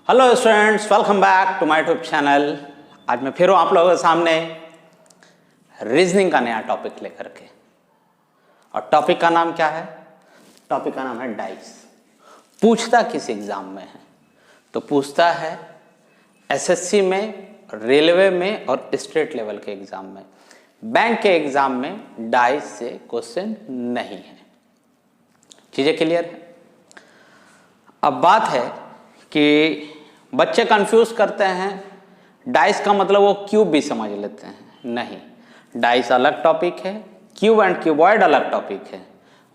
Hello students, welcome back to my YouTube channel. आज मैं फिर हूँ आप लोगों के सामने रीजनिंग का नया टॉपिक लेकर के। और टॉपिक का नाम क्या है? टॉपिक का नाम है डाइस। पूछता किस एग्जाम में है? तो पूछता है एसएससी में, रेलवे में और स्टेट लेवल के एग्जाम में। बैंक के एग्जाम में डाइस से क्वेश्चन नहीं है। चीजें क्लियर है? अब बात है कि बच्चे कंफ्यूज करते हैं, डाइस का मतलब वो क्यूब भी समझ लेते हैं। नहीं, डाइस अलग टॉपिक है, क्यूब एंड क्यूबॉइड अलग टॉपिक है।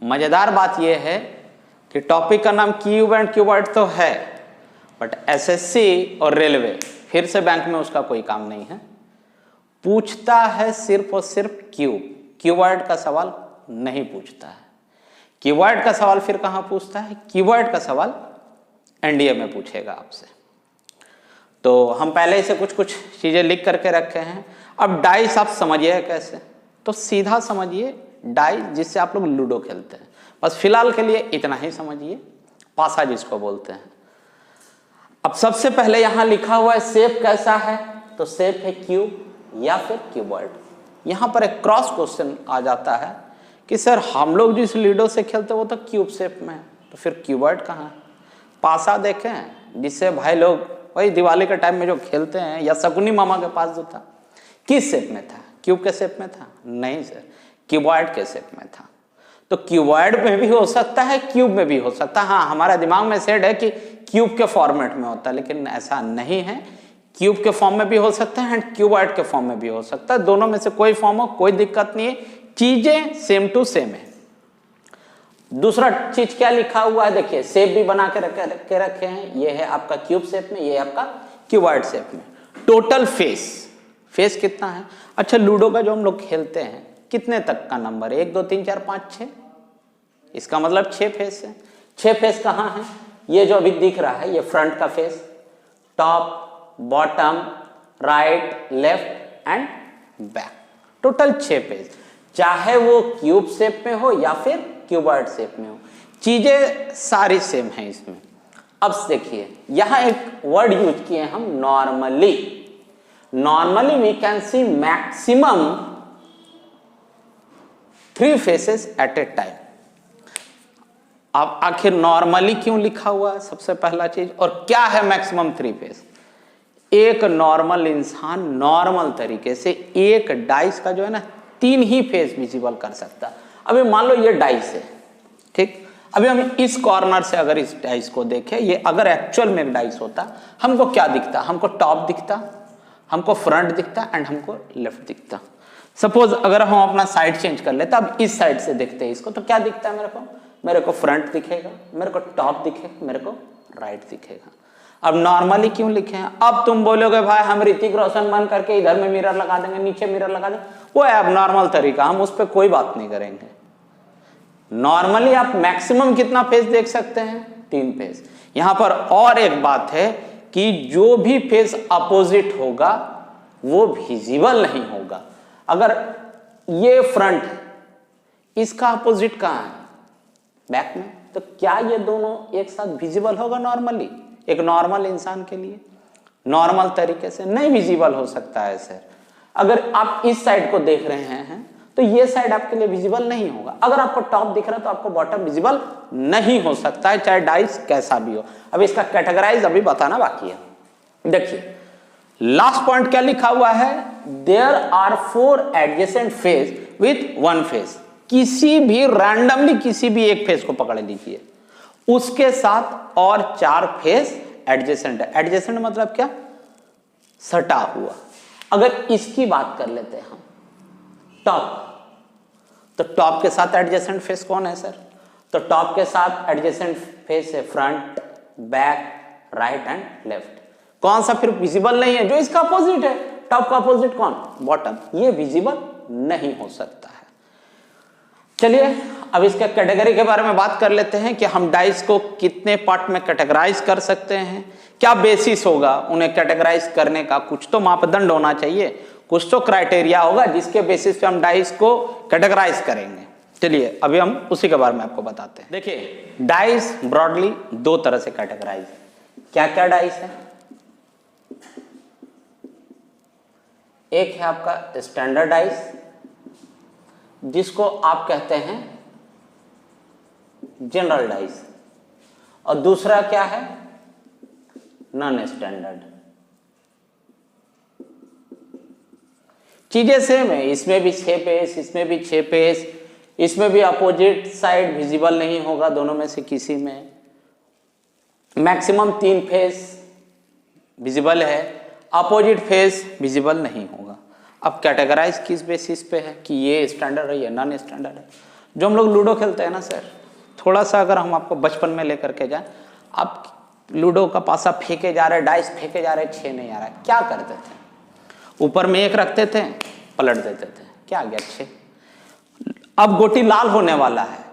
मजेदार बात यह है कि टॉपिक का नाम क्यूब एंड क्यूबॉइड तो है, बट एसएससी और रेलवे फिर से बैंक में उसका कोई काम नहीं है। पूछता है सिर्फ और सिर्फ क्यूब, क्यूबॉइड का सवाल नहीं पूछता है। क्यूबॉइड का सवाल फिर कहां पूछता है? क्यूबॉइड का सवाल एनडीए में पूछेगा आपसे। तो हम पहले से कुछ चीजें लिख करके रखे हैं। अब डाइस आप समझिए कैसे, तो सीधा समझिए डाइस जिससे आप लोग लूडो खेलते हैं। बस फिलहाल के लिए इतना ही समझिए, पासा जिसको बोलते हैं। अब सबसे पहले यहां लिखा हुआ है शेप कैसा है, तो शेप है क्यूब या फिर क्यूबॉइड। यहां पर एक क्रॉस क्वेश्चन आ जाता है कि सर हम लोग जिस लूडो से खेलते हैं वो तो क्यूब शेप में है, तो फिर क्यूबॉइड कहाँ है? पासा देखें जिससे भाई लोग वही दिवाली के टाइम में जो खेलते हैं, या शकुनी मामा के पास जो था, किस शेप में था? क्यूब के शेप में था? नहीं सर, क्यूबॉइड के शेप में था। तो क्यूबॉइड में भी हो सकता है, क्यूब में भी हो सकता है। हाँ, हमारा दिमाग में सेट है कि क्यूब के फॉर्मेट में होता है, लेकिन ऐसा नहीं है। क्यूब के फॉर्म में भी हो सकता है एंड क्यूबॉइड के फॉर्म में भी हो सकता है। दोनों में से कोई फॉर्म हो, कोई दिक्कत नहीं है, चीजें सेम टू सेम है। दूसरा चीज क्या लिखा हुआ है देखिए, शेप भी बना के रखे हैं। ये है आपका क्यूब शेप में, ये है आपका क्यूबॉइड शेप में। टोटल फेस कितना है? अच्छा, लूडो का जो हम लोग खेलते हैं कितने तक का नंबर है? 1 2 3 4 5 6, इसका मतलब 6 फेस है। 6 फेस कहाँ है? ये जो अभी दिख रहा है, ये फ्रंट का face, top, bottom, right, left and back. Total 6 face, चाहे वो क्यूब शेप में हो या फिर क्यूबॉइड शेप में हो, चीजें सारी सेम है इसमें। अब देखिए यहां एक वर्ड यूज किए हम, normally. Normally we can see maximum 3 faces at a time. अब आखिर नॉर्मली क्यों लिखा हुआ है? सबसे पहला चीज, और क्या है मैक्सिमम 3 फेस? एक नॉर्मल इंसान नॉर्मल तरीके से एक डाइस का जो है ना 3 ही फेस विजिबल कर सकता है। अभी मान लो ये डाइस है, ठीक। अभी हम इस कॉर्नर से अगर इस डाइस को देखें, ये अगर एक्चुअल में एक डाइस होता, हमको क्या दिखता? हमको टॉप दिखता, हमको फ्रंट दिखता एंड हमको लेफ्ट दिखता। सपोज अगर हम अपना साइड चेंज कर लेते, अब इस साइड से देखते हैं इसको, तो क्या दिखता है मेरे को फ्रंट दिखेगा, मेरे को टॉप दिखेगा, मेरे को राइट दिखेगा। अब नॉर्मली क्यों लिखे हैं? अब तुम बोलोगे भाई हम ऋतिक रोशन बन करके इधर में मिरर लगा देंगे, नीचे मिरर लगा देंगे, वो है अब नॉर्मल तरीका, हम उस पर कोई बात नहीं करेंगे। नॉर्मली आप मैक्सिमम कितना फेस देख सकते हैं? 3 फेस। यहां पर और एक बात है कि जो भी फेस अपोजिट होगा वो विजिबल नहीं होगा। अगर ये फ्रंट है, इसका अपोजिट कहां है? बैक में। तो क्या ये दोनों एक साथ विजिबल होगा नॉर्मली? एक नॉर्मल इंसान के लिए नॉर्मल तरीके से नहीं विजिबल हो सकता है सर। अगर आप इस साइड को देख रहे हैं तो ये साइड आपके लिए विजिबल नहीं होगा। अगर आपको टॉप दिख रहा है तो आपको बॉटम विजिबल नहीं हो सकता है, चाहे डाइस कैसा भी हो। अब इसका कैटेगराइज अभी बताना बाकी है। देखिए लास्ट पॉइंट क्या लिखा हुआ है, there are 4 adjacent face with 1 face. किसी भी रैंडमली किसी भी एक फेस को पकड़ लीजिए, उसके साथ और 4 फेस एडजेसेंट है। एडजेसेंट मतलब क्या? सटा हुआ। अगर इसकी बात कर लेते हैं हम, टॉप, तो टॉप के साथ एडजेसेंट फेस कौन है सर? तो टॉप के साथ एडजेसेंट फेस है front, back, right and left. कौन सा फिर विजिबल नहीं है? जो इसका अपोजिट है। टॉप का अपोजिट कौन? बॉटम। ये विजिबल नहीं हो सकता है। चलिए अब इसके कैटेगरी के बारे में बात कर लेते हैं कि हम डाइस को कितने पार्ट में कैटेगराइज कर सकते हैं, क्या बेसिस होगा उन्हें कैटेगराइज करने का। कुछ तो मापदंड होना चाहिए, कुछ तो क्राइटेरिया होगा जिसके बेसिस पे हम डाइस को कैटेगराइज करेंगे। चलिए अभी हम उसी के बारे में आपको बताते हैं। देखिए डाइस ब्रॉडली 2 तरह से कैटेगराइज है। क्या क्या डाइस है? एक है आपका स्टैंडर्ड डाइस जिसको आप कहते हैं जनरल डाइस, और दूसरा क्या है? Non standard. चीजें सेम है, इसमें भी 6 पेस, इसमें भी 6 पेस, इसमें भी अपोजिट साइड विजिबल नहीं होगा, दोनों में से किसी में मैक्सिमम 3 फेस विजिबल है, अपोजिट फेस विजिबल नहीं होगा। अब कैटेगराइज किस बेसिस पे है कि ये स्टैंडर्ड है, ये नॉन स्टैंडर्ड है? जो हम लोग लूडो खेलते हैं ना सर, थोड़ा सा अगर हम आपको बचपन में लेकर के जाए, आप लूडो का पासा फेंके जा रहे, डाइस फेंके जा रहे, 6 नहीं आ रहा है, क्या करते थे? ऊपर में 1 रखते थे, पलट देते थे, क्या आ गया? 6। अब गोटी लाल होने वाला है,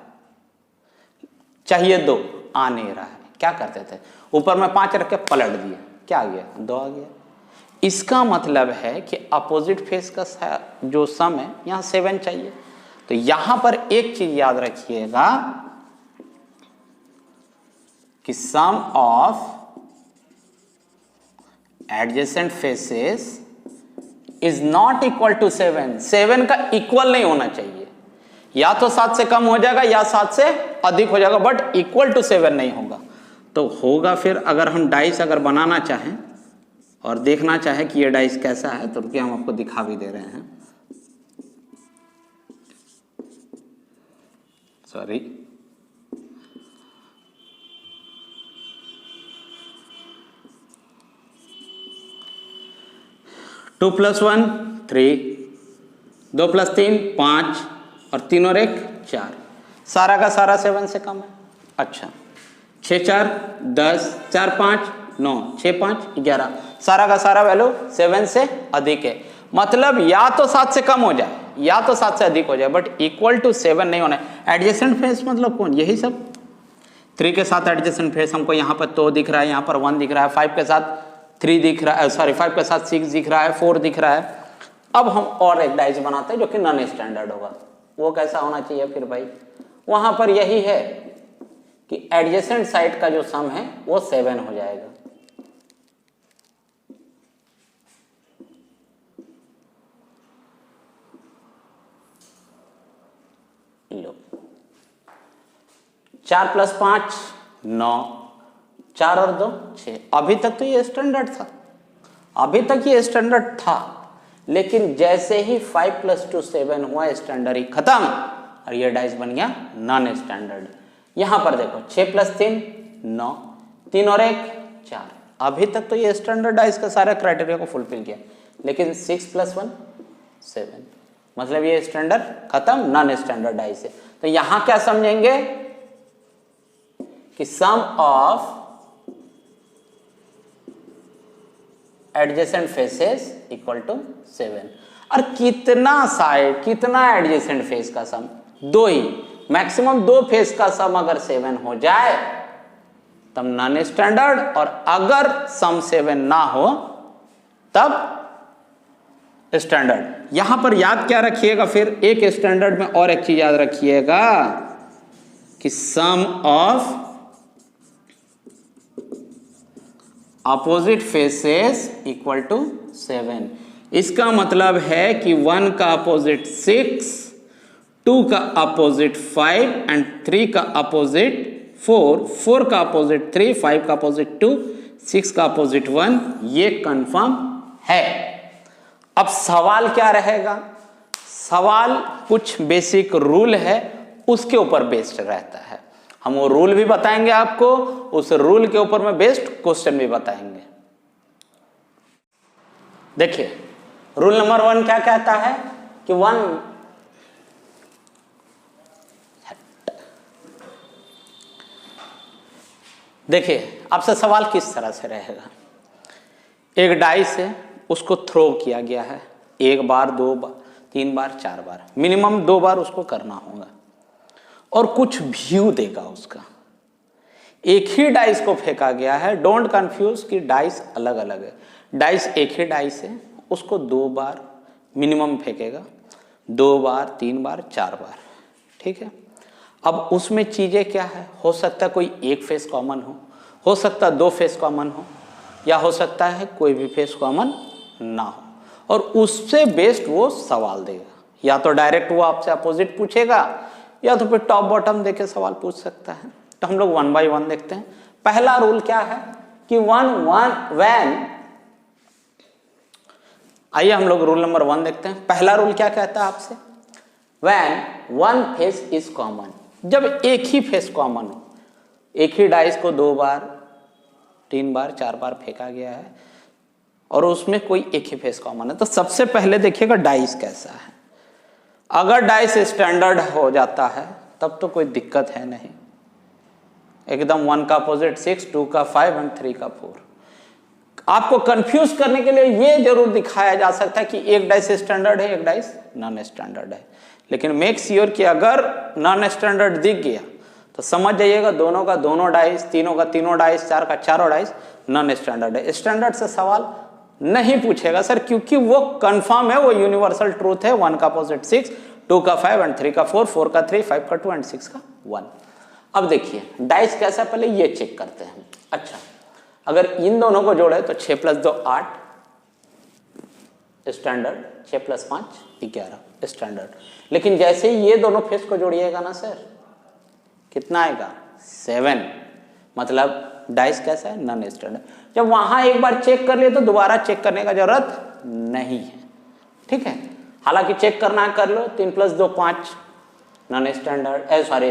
चाहिए 2, आ नहीं रहा है, क्या करते थे? ऊपर में 5 रख के पलट दिए, क्या आ गया? 2 आ गया। इसका मतलब है कि अपोजिट फेस का जो सम है यहां 7 चाहिए। तो यहां पर एक चीज याद रखिएगा कि sum of adjacent faces is not equal to 7। 7 का इक्वल नहीं होना चाहिए, या तो 7 से कम हो जाएगा या 7 से अधिक हो जाएगा, बट इक्वल टू 7 नहीं होगा। तो होगा फिर, अगर हम डाइस अगर बनाना चाहें और देखना चाहें कि ये डाइस कैसा है, तो रुकिए हम आपको दिखा भी दे रहे हैं। सॉरी, टू प्लस 1 3, 2 प्लस 3 5, और 3 और 1 4, सारा का सारा 7 से कम है। अच्छा, 6 4 10, 4 5 9, 6 5 11, सारा का सारा वैल्यू 7 से अधिक है। मतलब या तो 7 से कम हो जाए या तो 7 से अधिक हो जाए, बट इक्वल टू 7 नहीं होना है। एडजेसेंट फेस मतलब कौन? यही सब 3 के साथ एडजेसेंट फेस हमको यहाँ पर 2 दिख रहा है, यहाँ पर 1 दिख रहा है, 5 के साथ 3 दिख रहा है, सॉरी 5 के साथ 6 दिख रहा है, 4 दिख रहा है। अब हम और एक डाइस बनाते हैं जो कि नॉन स्टैंडर्ड होगा। वो कैसा होना चाहिए फिर भाई? वहां पर यही है कि एडजेसेंट साइड का जो सम है वो 7 हो जाएगा। लो, 4 प्लस 5 9, 4 और 2 6। अभी तक तो ये स्टैंडर्ड था, अभी तक ये स्टैंडर्ड था, लेकिन जैसे ही 5 प्लस 2 7 हुआ, स्टैंडर्ड ही खत्म और ये डाइस बन गया नॉन स्टैंडर्ड। यहां पर देखो 6 प्लस 3 9, 3 और 1 4। अभी तक तो ये स्टैंडर्ड डाइस का सारा क्राइटेरिया को फुलफिल किया, लेकिन 6 प्लस 1 7, मतलब ये स्टैंडर्ड खत्म, नॉन स्टैंडर्ड डाइस है। तो यहां क्या समझेंगे कि sum of adjacent faces equal to 7। और कितना साइड, कितना एडजेसेंट फेस का सम? 2 ही, मैक्सिमम 2 फेस का सम अगर 7 हो जाए तब नॉन स्टैंडर्ड, और अगर सम 7 ना हो तब स्टैंडर्ड। यहां पर याद क्या रखिएगा फिर, एक स्टैंडर्ड में और एक चीज याद रखिएगा कि sum of opposite faces equal to 7। इसका मतलब है कि 1 का अपोजिट 6, 2 का अपोजिट 5 एंड 3 का अपोजिट 4, 4 का अपोजिट 3, 5 का अपोजिट 2, 6 का अपोजिट 1, ये कंफर्म है। अब सवाल क्या रहेगा? सवाल कुछ बेसिक रूल है, उसके ऊपर बेस्ड रहता है। हम वो रूल भी बताएंगे आपको, उस रूल के ऊपर में बेस्ड क्वेश्चन भी बताएंगे। देखिए, रूल नंबर 1 क्या कहता है कि 1 देखिए आपसे सवाल किस तरह से रहेगा। एक डाइस है, उसको थ्रो किया गया है 1 बार 2 बार 3 बार 4 बार, मिनिमम 2 बार उसको करना होगा, और कुछ व्यू देगा उसका। एक ही डाइस को फेंका गया है, डोंट कंफ्यूज कि डाइस अलग अलग है। डाइस एक ही डाइस है, उसको 2 बार मिनिमम फेंकेगा, 2 बार 3 बार 4 बार, ठीक है। अब उसमें चीजें क्या है, हो सकता है कोई एक फेस कॉमन हो, हो सकता है 2 फेस कॉमन हो, या हो सकता है कोई भी फेस कॉमन ना हो, और उससे बेस्ड वो सवाल देगा। या तो डायरेक्ट वो आपसे अपोजिट पूछेगा, या तो फिर टॉप बॉटम देके सवाल पूछ सकता है। तो हम लोग 1 बाय 1 देखते हैं। पहला रूल क्या है कि व्हेन, आइए हम लोग रूल नंबर 1 देखते हैं। पहला रूल क्या कहता है आपसे, when one face is common, जब एक ही फेस कॉमन हो, एक ही डाइस को 2 बार 3 बार 4 बार फेंका गया है और उसमें कोई एक ही फेस कॉमन है, तो सबसे पहले देखिएगा डाइस कैसा है। अगर डाइस स्टैंडर्ड हो जाता है तब तो कोई दिक्कत है नहीं, एकदम 1 का अपोजिट 6, 2 का 5 एंड 3 का 4। आपको कंफ्यूज करने के लिए ये जरूर दिखाया जा सकता है कि एक डाइस स्टैंडर्ड है, एक डाइस नॉन स्टैंडर्ड है, लेकिन मेक श्योर कि अगर नॉन स्टैंडर्ड दिख गया तो समझ जाइएगा दोनों का दोनों डाइस, तीनों का तीनों डाइस, 4 का चारों डाइस नॉन स्टैंडर्ड है। स्टैंडर्ड से सवाल नहीं पूछेगा सर, क्योंकि वो कंफर्म है, वो यूनिवर्सल ट्रूथ है। 1 का अपोजिट 6, 2 का 5 एंड 3 का 4, 4 का 3, 5 का 2 एंड 6 का 1। अब देखिए डाइस कैसा, पहले ये चेक करते हैं। अच्छा, अगर इन दोनों को जोड़े तो 6 + 2 8 स्टैंडर्ड, 6 + 5 11 स्टैंडर्ड। लेकिन जैसे ही ये दोनों फेस को जोड़िएगा ना सर, कितना आएगा 7, मतलब डाइस कैसा है, नॉन स्टैंडर्ड। जब वहां एक बार चेक कर लिए तो दोबारा चेक करने का जरूरत नहीं है, ठीक है। हालांकि चेक करना है कर लो, 3 + 2 5 नॉन स्टैंडर्ड,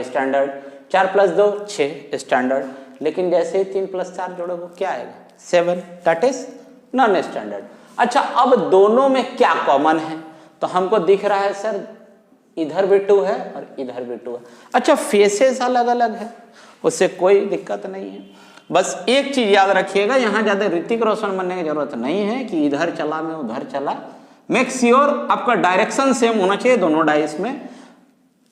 स्टैंडर्ड, 4 + 2 6 स्टैंडर्ड, लेकिन जैसे ही 3 + 4 जोड़ोगे क्या आएगा 7, दैट इज नॉन स्टैंडर्ड। अच्छा, अब दोनों में क्या कॉमन है, तो हमको दिख रहा है सर इधर भी 2 है और इधर भी 2 है। अच्छा, फेसेस अलग अलग है, उससे कोई दिक्कत नहीं है। बस एक चीज याद रखिएगा, यहां ज्यादा ऋतिक रोशन बनने की जरूरत नहीं है कि इधर चला मैं उधर चला। मेक श्योर आपका डायरेक्शन सेम होना चाहिए दोनों डाइस में।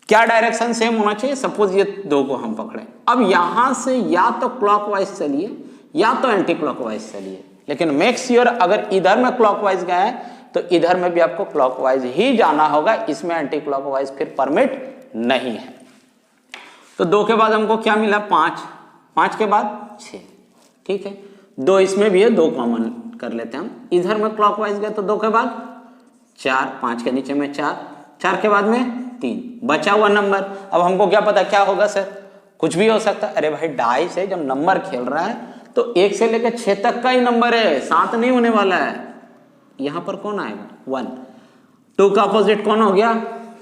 क्या डायरेक्शन सेम होना चाहिए, सपोज ये 2 को हम पकड़े, अब यहां से या तो क्लॉकवाइज चलिए या तो एंटी क्लॉकवाइज चलिए, लेकिन मेक श्योर अगर इधर में क्लॉकवाइज गया है तो इधर में भी आपको क्लॉकवाइज ही जाना होगा, इसमें एंटी क्लॉकवाइज फिर परमिट नहीं है। तो 2 के बाद हमको क्या मिला 5, 5 के बाद 6, ठीक है। 2 इसमें भी है, 2 कॉमन कर लेते हैं हम। इधर में क्लॉकवाइज गए तो 2 के बाद 4, 5 के नीचे में 4, 4 के बाद में 3, बचा हुआ नंबर। अब हमको क्या पता क्या होगा सर, कुछ भी हो सकता है। अरे भाई डाइस है, जब नंबर खेल रहा है तो 1 से लेकर 6 तक का ही नंबर है, 7 नहीं होने वाला है। यहां पर कौन आएगा 1, 2 का अपोजिट कौन हो गया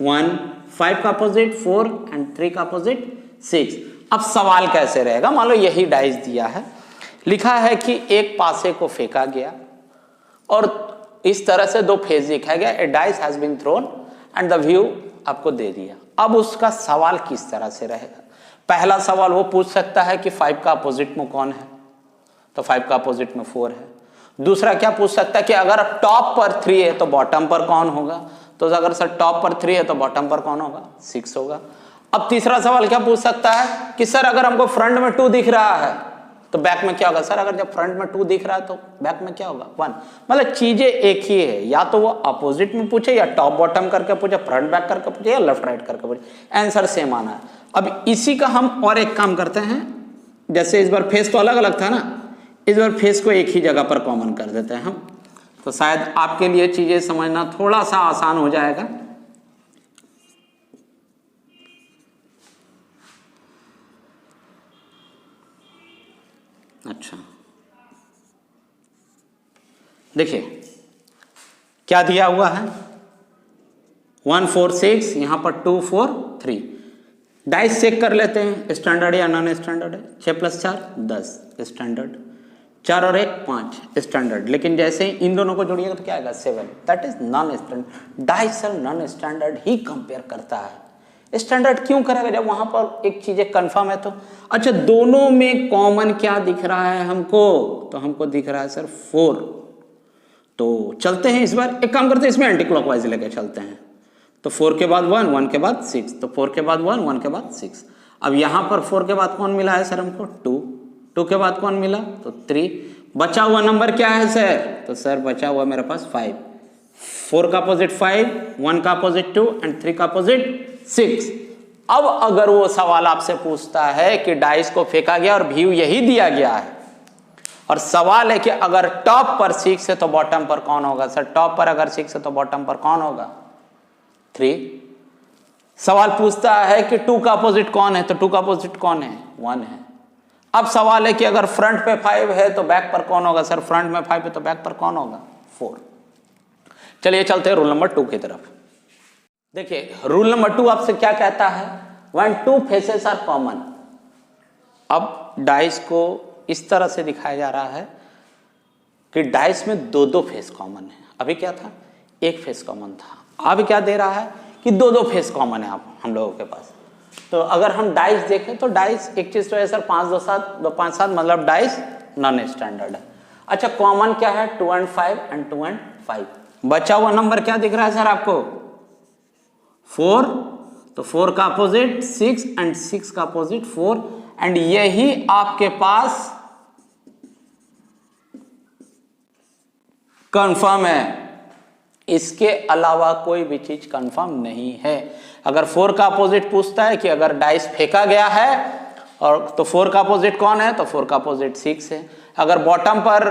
1, 5 का अपोजिट 4 एंड 3 का अपोजिट 6। अब सवाल कैसे रहेगा, मान लो यही डाइस दिया है, लिखा है कि एक पासे को फेंका गया और इस तरह से 2 फेस दिखाया गया, a dice has been thrown and the view आपको दे दिया। अब उसका सवाल किस तरह से रहेगा। पहला सवाल वो पूछ सकता है कि 5 का अपोजिट में कौन है, तो 5 का अपोजिट में 4 है। दूसरा क्या पूछ सकता है कि अगर टॉप पर 3 है तो बॉटम पर कौन होगा, तो अगर सर टॉप पर 3 है तो बॉटम पर कौन होगा 6 होगा। अब तीसरा सवाल क्या पूछ सकता है कि सर अगर हमको फ्रंट में 2 दिख रहा है तो बैक में क्या होगा, सर अगर जब फ्रंट में 2 दिख रहा है तो बैक में क्या होगा 1। मतलब चीजें एक ही है, या तो वो अपोजिट में पूछे या टॉप बॉटम करके पूछे, फ्रंट बैक करके पूछे या लेफ्ट राइट करके पूछे, आंसर सेम आना है। अब इसी का हम और एक काम करते हैं, जैसे इस बार फेस तो अलग अलग था ना, इस बार फेस को एक ही जगह पर कॉमन कर देते हैं हम, तो शायद आपके लिए चीजें समझना थोड़ा सा आसान हो जाएगा। अच्छा देखिए क्या दिया हुआ है 1 4 6, यहां पर 2 4 3। डाइस चेक कर लेते हैं स्टैंडर्ड या नॉन स्टैंडर्ड है। 6 + 4 10 स्टैंडर्ड, 4 और 1 5 स्टैंडर्ड। लेकिन जैसे ही इन दोनों को जोड़िएगा तो क्या आएगा 7, that is non standard. Dice और नॉन स्टैंडर्ड ही कंपेयर करता है, स्टैंडर्ड क्यों करेगा जब वहां पर एक चीजें कंफर्म है तो। अच्छा, दोनों में कॉमन क्या दिख रहा है हमको, तो हमको दिख रहा है सर 4। तो चलते हैं इस बार एक काम करते हैं, इसमें एंटी क्लॉकवाइज लेके चलते हैं। तो 4 के बाद 1, 1 के बाद 6, तो 4 के बाद 1, 1 के बाद 6। अब यहां पर 4 के बाद कौन मिला है सर हमको 2, 2 के बाद कौन मिला तो 3। बचा हुआ नंबर क्या है सर, तो सर बचा हुआ मेरे पास 5। 4 का अपोजिट 5, 1 का अपोजिट 2 एंड 3 का अपोजिट 6। अब अगर वो सवाल आपसे पूछता है कि डाइस को फेंका गया और व्यू यही दिया गया है, और सवाल है कि अगर टॉप पर 6 है तो बॉटम पर कौन होगा? सर टॉप पर अगर 6 है तो बॉटम पर कौन होगा? 3। सवाल पूछता है कि 2 का अपोजिट कौन है, तो 2 का अपोजिट कौन है? 1 है। अब सवाल है कि अगर फ्रंट पे 5 है तो बैक पर कौन होगा? सर फ्रंट में 5 है तो बैक पर कौन होगा? 4। चलिए चलते हैं रूल नंबर 2 की तरफ। देखिए रूल नंबर 2 आपसे क्या कहता है? When 2 faces are common. अब डाइस को इस तरह से दिखाया जा रहा है कि डाइस में 2-2 फेस कॉमन है। अभी क्या था? 1 फेस कॉमन था। अब क्या दे रहा है कि 2-2 फेस कॉमन है हम लोगों के पास। तो अगर हम डाइस देखें तो डाइस एक चीज तो है सर 5 2 7 2 5 7, मतलब डाइस नॉन स्टैंडर्ड है। अच्छा कॉमन क्या है? 2 and 5 and 2 and 5। बचा हुआ नंबर क्या दिख रहा है सर आपको? 4। तो 4 का अपोजिट 6 and 6 का अपोजिट 4, एंड यही आपके पास कंफर्म है। इसके अलावा कोई भी चीज कंफर्म नहीं है। अगर 4 का अपोजिट पूछता है कि अगर डाइस फेंका गया है और तो 4 का अपोजिट कौन है? तो 4 का अपोजिट 6 है। अगर बॉटम पर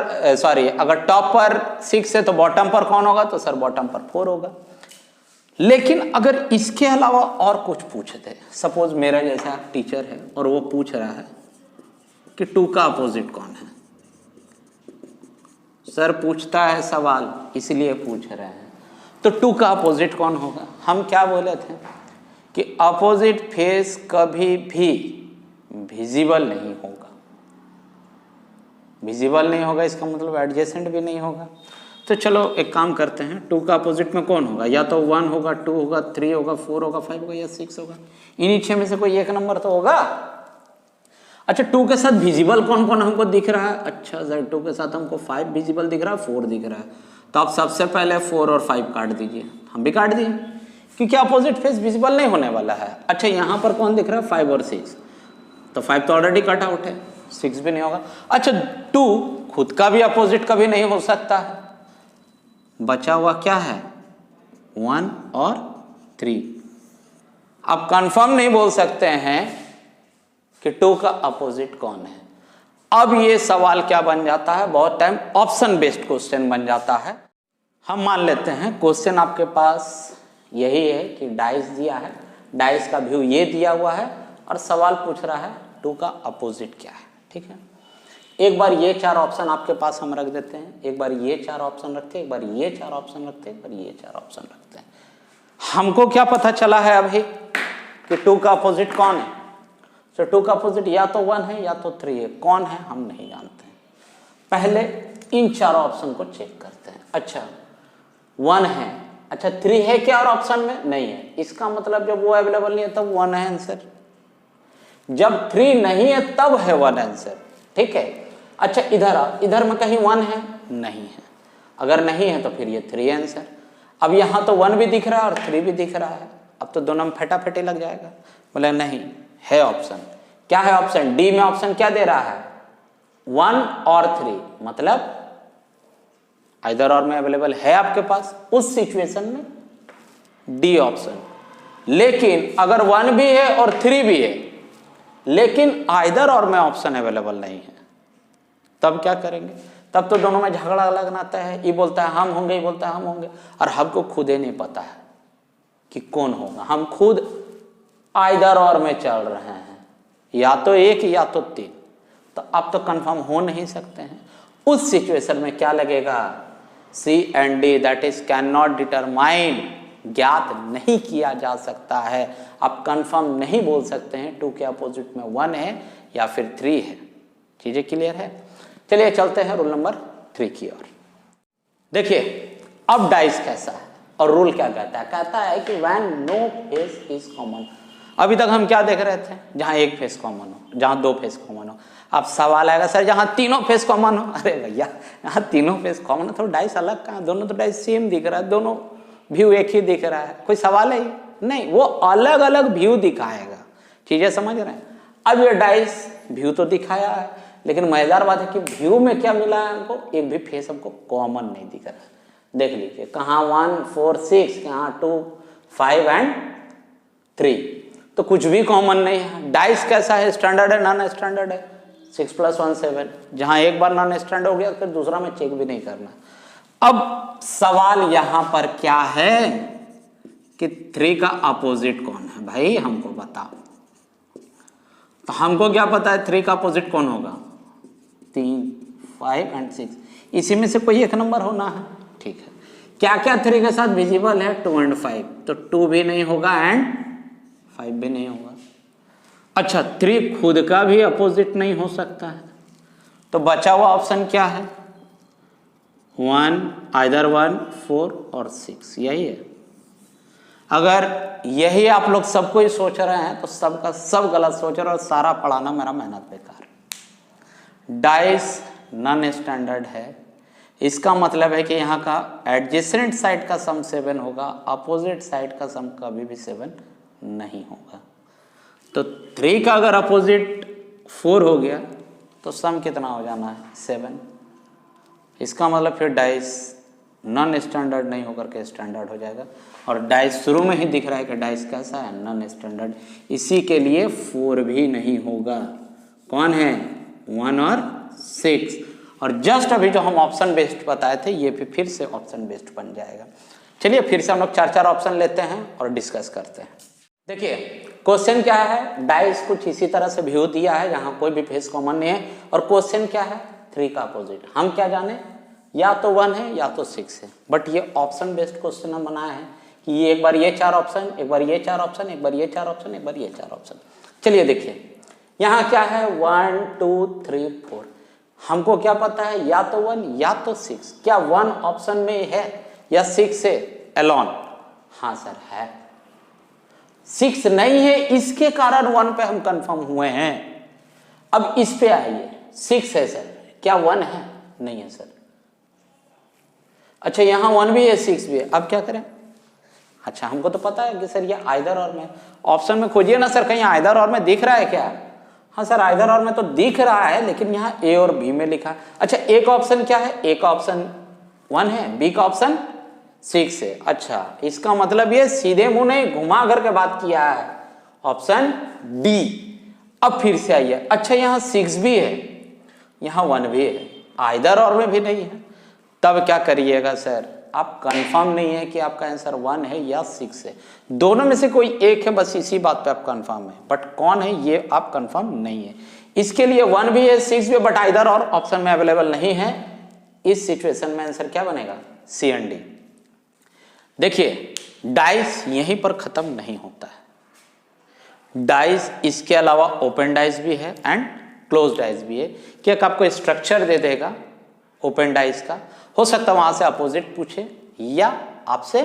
अगर टॉप पर 6 है तो बॉटम पर कौन होगा? तो सर बॉटम पर 4 होगा। लेकिन अगर इसके अलावा और कुछ पूछते, सपोज मेरा जैसा टीचर है और वो पूछ रहा है कि 2 का अपोजिट कौन है। सर पूछता है सवाल इसलिए पूछ रहे हैं, तो 2 का अपोजिट कौन होगा? हम क्या बोले थे कि अपोजिट फेस कभी भी विजिबल नहीं होगा। विजिबल नहीं होगा इसका मतलब एडजेसेंट भी नहीं होगा। तो चलो एक काम करते हैं, 2 का अपोजिट में कौन होगा? या तो 1 होगा, 2 होगा, 3 होगा, 4 होगा, 5 होगा या 6 होगा। इन्हीं 6 में से कोई एक नंबर तो होगा। अच्छा 2 के साथ विजिबल कौन कौन हमको दिख रहा है? अच्छा सर 2 के साथ हमको 5 विजिबल दिख रहा है, 4 दिख रहा है। तो आप सबसे पहले 4 और 5 काट दीजिए। हम भी काट दिए क्योंकि अपोजिट फेस विजिबल नहीं होने वाला है। अच्छा यहाँ पर कौन दिख रहा है? 5 और 6। तो 5 तो ऑलरेडी कट आउट है, 6 भी नहीं होगा। अच्छा 2 खुद का भी अपोजिट कभी नहीं हो सकता है। बचा हुआ क्या है? 1 और 3। आप कंफर्म नहीं बोल सकते हैं कि 2 का अपोजिट कौन है। अब ये सवाल क्या बन जाता है? बहुत टाइम ऑप्शन बेस्ड क्वेश्चन बन जाता है। हम मान लेते हैं क्वेश्चन आपके पास यही है कि डाइस दिया है, डाइस का व्यू ये दिया हुआ है और सवाल पूछ रहा है 2 का अपोजिट क्या है। ठीक है, एक बार ये 4 ऑप्शन आपके पास हम रख देते हैं, एक बार ये 4 ऑप्शन रखते हैं, एक बार ये 4 ऑप्शन रखते हैं, एक बार ये 4 ऑप्शन रखते हैं। हमको क्या पता चला है अभी कि 2 का अपोजिट कौन है? तो 2 का अपोजिट या तो 1 है या तो 3 है। कौन है हम नहीं जानते हैं। पहले इन 4 ऑप्शन को चेक करते हैं। अच्छा 1 है, अच्छा 3 है क्या और ऑप्शन में? नहीं है। इसका मतलब जब वो अवेलेबल नहीं है तब 1 है आंसर, जब 3 नहीं है तब है 1 आंसर। ठीक है, अच्छा इधर में कहीं 1 है? नहीं है। अगर नहीं है तो फिर ये 3 आंसर। अब यहाँ तो 1 भी दिख रहा है और 3 भी दिख रहा है, अब तो दोनों में फटाफटी लग जाएगा। बोले नहीं है ऑप्शन। क्या है ऑप्शन? डी में ऑप्शन क्या दे रहा है? 1 और 3, मतलब आइदर और में अवेलेबल है आपके पास। उस सिचुएशन में डी ऑप्शन। लेकिन अगर 1 भी है और 3 भी है लेकिन आइदर और में ऑप्शन अवेलेबल नहीं है, तब क्या करेंगे? तब तो दोनों में झगड़ा लगना है। ये बोलता है हम होंगे, ये बोलता है हम होंगे, और हमको खुद ही नहीं पता है कि कौन होगा। हम खुद आइदर और में चल रहे हैं, या तो 1 या तो 3। तो अब तो कंफर्म हो नहीं सकते हैं। उस सिचुएशन में क्या लगेगा? C and D, that is can not determine, ज्ञात नहीं किया जा सकता है। आप कंफर्म नहीं बोल सकते हैं 2 के अपोजिट में 1 है या फिर 3 है। चीजें क्लियर है? चलिए चलते हैं रूल नंबर 3 की ओर। देखिए अब डाइस कैसा है और रूल क्या कहता है? कहता है कि when no face is common. अभी तक हम क्या देख रहे थे? जहां 1 फेस कॉमन हो, जहां 2 फेस कॉमन हो। अब सवाल आएगा सर जहां तीनों फेस कॉमन हो। अरे भैया यहाँ तीनों फेस कॉमन है तो डाइस अलग कहाँ? दोनों तो डाइस सेम दिख रहा है, दोनों व्यू एक ही दिख रहा है। कोई सवाल है नहीं, वो अलग अलग व्यू दिखाएगा। चीजें समझ रहे हैं? अब ये डाइस व्यू तो दिखाया है, लेकिन मजेदार बात है कि व्यू में क्या मिला है हमको? एक भी फेस हमको कॉमन नहीं दिख रहा है। देख लीजिए कहाँ 1 4 6, कहाँ 2 5 एंड 3। तो कुछ भी कॉमन नहीं है। डाइस कैसा है, स्टैंडर्ड है नॉन स्टैंडर्ड है? 6 + 1 7, जहां एक बार नॉन स्टैंडर्ड हो गया फिर दूसरा में चेक भी नहीं करना। अब सवाल यहां पर क्या है कि 3 का अपोजिट कौन है भाई, हमको बताओ। तो हमको क्या पता है 3 का अपोजिट कौन होगा? 3, 5 और 6, इसी में से कोई एक नंबर होना है। ठीक है, क्या क्या 3 के साथ विजिबल है? 2 और 5, तो 2 भी नहीं होगा एंड 5 भी नहीं होगा। अच्छा, 3 खुद का भी अपोजिट नहीं हो सकता है, तो बचा हुआ ऑप्शन क्या है? 1, आइदर 1, 4 और 6, यही है। अगर यही आप लोग सबको ही सोच रहे हैं तो सबका सब गलत सोच रहे हैं और सारा पढ़ाना मेरा मेहनत बेकार। डाइस नॉन स्टैंडर्ड है, इसका मतलब है कि यहाँ का एडजेसेंट साइड का सम 7 होगा, अपोजिट साइड का सम कभी भी 7 नहीं होगा। तो 3 का अगर अपोजिट 4 हो गया तो सम कितना हो जाना है? 7। इसका मतलब फिर डाइस नॉन स्टैंडर्ड नहीं होकर के स्टैंडर्ड हो जाएगा। और डाइस शुरू में ही दिख रहा है कि डाइस कैसा है? Non standard. इसी के लिए 4 भी नहीं होगा। कौन है? 1 और 6। और जस्ट अभी जो हम ऑप्शन बेस्ड बताए थे ये भी फिर से ऑप्शन बेस्ड बन जाएगा। चलिए फिर से हम लोग 4 ऑप्शन लेते हैं और डिस्कस करते हैं। देखिए क्वेश्चन क्या है, डाइस कुछ इसी तरह से व्यू दिया है जहां कोई भी फेस कॉमन नहीं है। और क्वेश्चन क्या है? 3 का अपोजिट। हम क्या जाने, या तो 1 है या तो 6 है। बट ये ऑप्शन बेस्ड क्वेश्चन हम बनाए हैं कि ये एक बार ये 4 ऑप्शन, एक बार ये 4 ऑप्शन, एक बार ये 4 ऑप्शन, एक बार ये 4 ऑप्शन। चलिए देखिए यहाँ क्या है? 1 2 3 4। हमको क्या पता है? या तो 1 या तो 6। क्या 1 ऑप्शन में है या 6 है एलोन? हाँ सर है। 6 नहीं है, इसके कारण 1 पे हम कंफर्म हुए हैं। अब इस पे आइए, 6 है सर, क्या 1 है? नहीं है सर। अच्छा यहाँ 1 भी है 6 भी है, अब क्या करें? अच्छा हमको तो पता है कि सर ये आइदर और में, ऑप्शन में खोजिए ना सर, कहीं आइदर और में दिख रहा है क्या? हाँ सर आइदर और में तो दिख रहा है, लेकिन यहाँ ए और बी में लिखा है। अच्छा ए का ऑप्शन क्या है? ए का ऑप्शन 1 है, बी का ऑप्शन 6 है। अच्छा इसका मतलब ये सीधे मुंह नहीं घुमा करके बात किया है, ऑप्शन डी। अब फिर से आइए, अच्छा यहाँ 6 भी है, यहाँ 1 भी है, आइदर और में भी नहीं है। तब क्या करिएगा सर? आप कंफर्म नहीं है कि आपका आंसर 1 है या 6 है, दोनों में से कोई एक है, बस इसी बात पे आप कंफर्म है। बट कौन है ये आप कंफर्म नहीं है। इसके लिए 1 भी है 6 भी, बट आइदर और ऑप्शन में अवेलेबल नहीं है। इस सिचुएशन में आंसर क्या बनेगा? सी एंड डी। देखिए डाइस यहीं पर खत्म नहीं होता है। डाइस इसके अलावा ओपन डाइस भी है एंड क्लोज डाइस भी है। कि आपको स्ट्रक्चर दे देगा ओपन डाइस का, हो सकता है वहां से अपोजिट पूछे या आपसे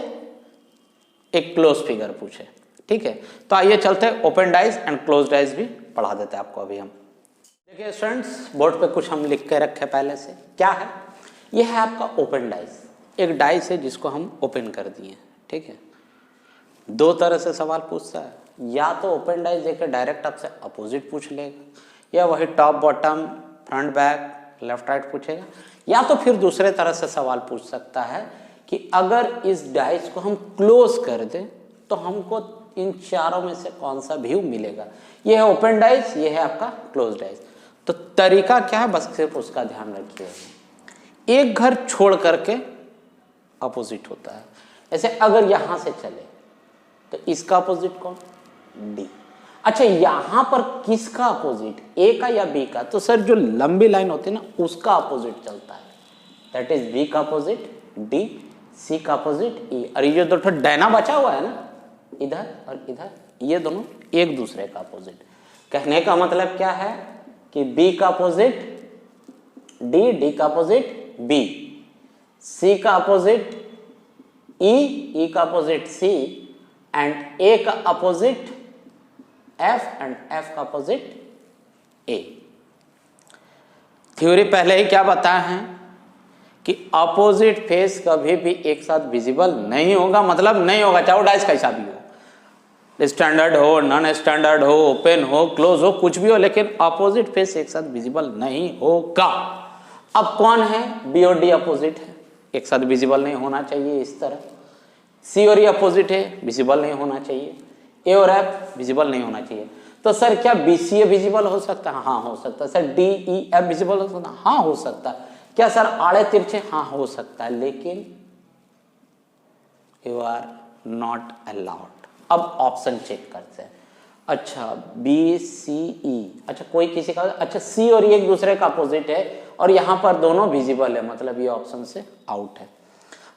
एक क्लोज फिगर पूछे। ठीक है, तो आइए चलते हैं open dice and close dice भी पढ़ा देते हैं आपको अभी हम। देखिए स्टूडेंट्स बोर्ड पे कुछ हम लिख के रखे पहले से। क्या है? यह है आपका ओपन डाइस। एक डाइस है जिसको हम ओपन कर दिए। ठीक है, 2 तरह से सवाल पूछता है, या तो ओपन डाइस देकर डायरेक्ट आपसे अपोजिट पूछ लेगा, या वही top bottom front back left right पूछेगा, या तो फिर दूसरे तरह से सवाल पूछ सकता है कि अगर इस डाइस को हम क्लोज कर दें तो हमको इन चारों में से कौन सा व्यू मिलेगा। ये है ओपन डाइस, ये है आपका क्लोज डाइस। तो तरीका क्या है, बस सिर्फ उसका ध्यान रखिएगा। एक घर छोड़ करके अपोजिट होता है। ऐसे अगर यहां से चले तो इसका अपोजिट कौन? डी। अच्छा यहां पर किसका अपोजिट? ए का या बी का? तो सर जो लंबी लाइन होती है ना उसका अपोजिट चलता है, दैट इज बी का अपोजिट डी, सी का अपोजिट ई। और ये जो दो डैना बचा हुआ है ना इधर और इधर, ये दोनों एक दूसरे का अपोजिट। कहने का मतलब क्या है कि बी का अपोजिट डी, डी का अपोजिट बी, सी का अपोजिट ई, ई का अपोजिट सी, एंड ए का अपोजिट एफ एंड एफ का अपोजिट ए। थ्योरी पहले ही क्या बताया है कि अपोजिट फेस कभी भी एक साथ विजिबल नहीं होगा, मतलब नहीं होगा, चाहे वो डाइस कैसा भी हो, स्टैंडर्ड हो नॉन स्टैंडर्ड हो ओपन हो क्लोज हो कुछ भी हो, लेकिन अपोजिट फेस एक साथ विजिबल नहीं होगा। अब कौन है? बी और डी अपोजिट है, एक साथ विजिबल नहीं होना चाहिए इस तरह। सी और ई अपोजिट है, विजिबल नहीं होना चाहिए। ए और एफ विजिबल नहीं होना चाहिए। तो सर क्या BCA विजिबल हो सकता है? हाँ हो सकता है। सर DEF विजिबल हो सकता है? हाँ हो सकता है। क्या सर आड़े तिरछे? हाँ हो सकता है, लेकिन यू आर नॉट अलाउड। अब ऑप्शन चेक करते हैं। अच्छा BCE, अच्छा कोई किसी का, अच्छा C और E एक दूसरे का अपोजिट है और यहाँ पर दोनों विजिबल है, मतलब ये ऑप्शन से आउट है।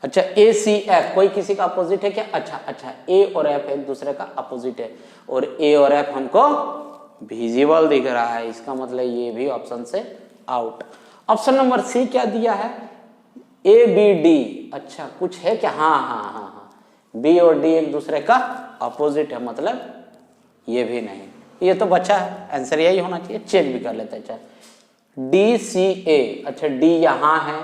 अच्छा ACF कोई किसी का अपोजिट है क्या? अच्छा A और F एक दूसरे का अपोजिट है और A और F हमको विजिबल दिख रहा है, इसका मतलब ये भी ऑप्शन से आउट। ऑप्शन नंबर C क्या दिया है? ABD, अच्छा कुछ है क्या? हाँ, B और D एक दूसरे का अपोजिट है, मतलब ये भी नहीं, ये तो बचा है, आंसर यही होना चाहिए। चेक भी कर लेते हैं। अच्छा DCA, अच्छा D यहाँ है,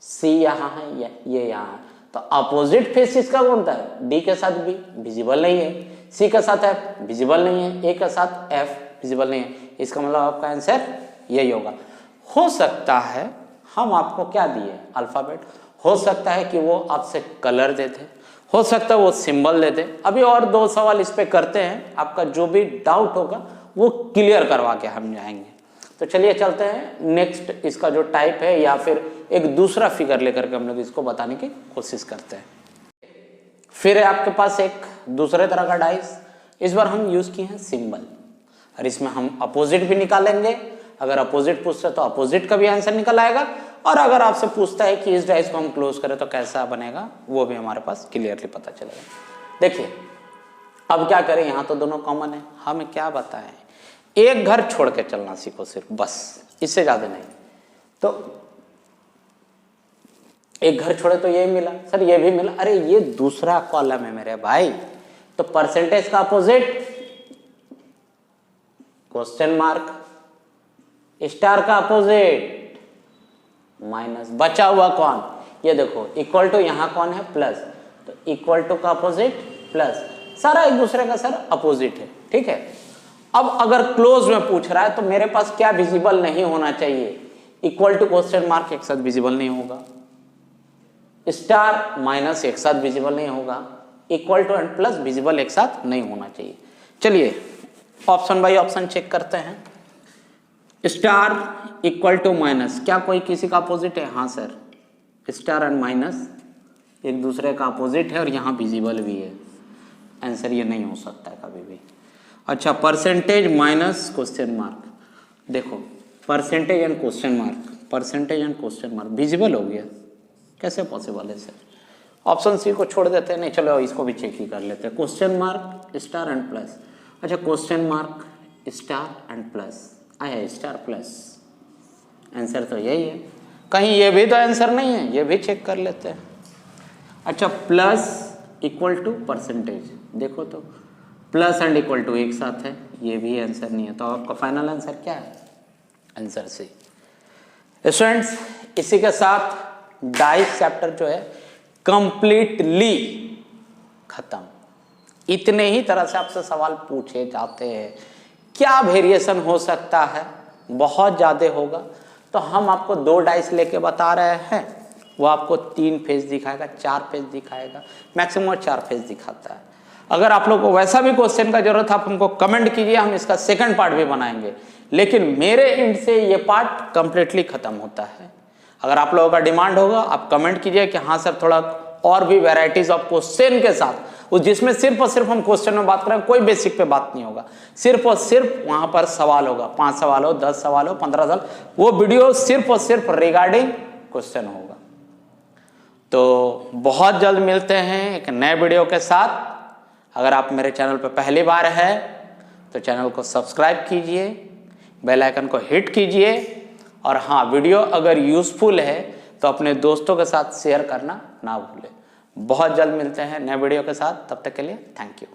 C यहाँ है, ये यहाँ है, तो अपोजिट फेस इसका कौन था? D के साथ B विजिबल नहीं है, C के साथ F विजिबल नहीं है, A के साथ F विजिबल नहीं है, इसका मतलब आपका आंसर यही होगा। हो सकता है हम आपको क्या दिए? अल्फाबेट। हो सकता है कि वो आपसे कलर देते, हो सकता है वो सिंबल देते। अभी और 2 सवाल इस पे करते हैं, आपका जो भी डाउट होगा वो क्लियर करवा के हम जाएंगे। तो चलिए चलते हैं नेक्स्ट, इसका जो टाइप है या फिर एक दूसरा फिगर लेकर के हम लोग इसको बताने की कोशिश करते हैं। फिर है आपके पास एक दूसरे तरह का डाइस, इस बार हम यूज किए हैं सिंबल, और इसमें हम अपोजिट भी निकालेंगे। अगर अपोजिट पूछता है तो अपोजिट का भी आंसर निकल आएगा, और अगर आपसे पूछता है कि इस डाइस को हम क्लोज करें तो कैसा बनेगा, वो भी हमारे पास क्लियरली पता चलेगा। देखिए अब क्या करें, यहाँ तो दोनों कॉमन है, हमें क्या बताएं, एक घर छोड़ के चलना सीखो सिर्फ, बस इससे ज्यादा नहीं। तो एक घर छोड़े तो ये मिला, सर ये भी मिला, अरे ये दूसरा कॉलम है मेरे भाई, तो परसेंटेज का अपोजिट क्वेश्चन मार्क, स्टार का अपोजिट माइनस, बचा हुआ कौन, ये देखो इक्वल टू, यहाँ कौन है प्लस, तो इक्वल टू का अपोजिट प्लस, सारा एक दूसरे का सर अपोजिट है, ठीक है। अब अगर क्लोज में पूछ रहा है तो मेरे पास क्या विजिबल नहीं होना चाहिए? इक्वल टू क्वेश्चन मार्क एक साथ विजिबल नहीं होगा, स्टार माइनस एक साथ विजिबल नहीं होगा, equal to and plus visible एक साथ नहीं होना चाहिए। चलिए ऑप्शन बाय ऑप्शन चेक करते हैं। स्टार इक्वल टू माइनस, क्या कोई किसी का अपोजिट है? हाँ सर, स्टार एंड माइनस एक दूसरे का अपोजिट है और यहाँ विजिबल भी है, आंसर ये नहीं हो सकता है कभी भी। अच्छा परसेंटेज माइनस क्वेश्चन मार्क, देखो percentage and question mark, percentage and question mark visible हो गया, कैसे पॉसिबल है सर? ऑप्शन सी को छोड़ देते हैं, नहीं चलो इसको भी चेक ही कर लेते हैं। Question mark star and plus, अच्छा question mark star and plus आया, स्टार प्लस, आंसर तो यही है। कहीं ये भी तो आंसर नहीं है, ये भी चेक कर लेते हैं। अच्छा प्लस इक्वल टू परसेंटेज, देखो तो प्लस एंड इक्वल टू एक साथ है, ये भी आंसर नहीं है, तो आपका फाइनल आंसर क्या है? Answer C. स्टूडेंट्स इसी के साथ डाइस चैप्टर जो है कंप्लीटली खत्म। इतने ही तरह से आपसे सवाल पूछे जाते हैं, क्या वेरिएशन हो सकता है? बहुत ज़्यादा होगा, तो हम आपको 2 डाइस लेके बता रहे हैं, वो आपको 3 फेज दिखाएगा, 4 फेज दिखाएगा, मैक्सिमम 4 फेज दिखाता है। अगर आप लोग को वैसा भी क्वेश्चन का जरूरत है आप हमको कमेंट कीजिए, हम इसका सेकंड पार्ट भी बनाएंगे, लेकिन मेरे एंड से ये पार्ट कंप्लीटली खत्म होता है। अगर आप लोगों का डिमांड होगा आप कमेंट कीजिए कि हाँ सर थोड़ा और भी वैरायटीज ऑफ क्वेश्चन के साथ, उस जिसमें सिर्फ और सिर्फ हम क्वेश्चन में बात करें, कोई बेसिक पे बात नहीं होगा, सिर्फ और सिर्फ वहां पर सवाल होगा, 5 सवाल हो, 10 सवाल हो, 15 सवाल, वो वीडियो सिर्फ और सिर्फ रिगार्डिंग क्वेश्चन होगा। तो बहुत जल्द मिलते हैं एक नए वीडियो के साथ। अगर आप मेरे चैनल पर पहली बार है तो चैनल को सब्सक्राइब कीजिए, बेल आइकन को हिट कीजिए, और हाँ वीडियो अगर यूजफुल है तो अपने दोस्तों के साथ शेयर करना ना भूलें। बहुत जल्द मिलते हैं नए वीडियो के साथ, तब तक के लिए थैंक यू।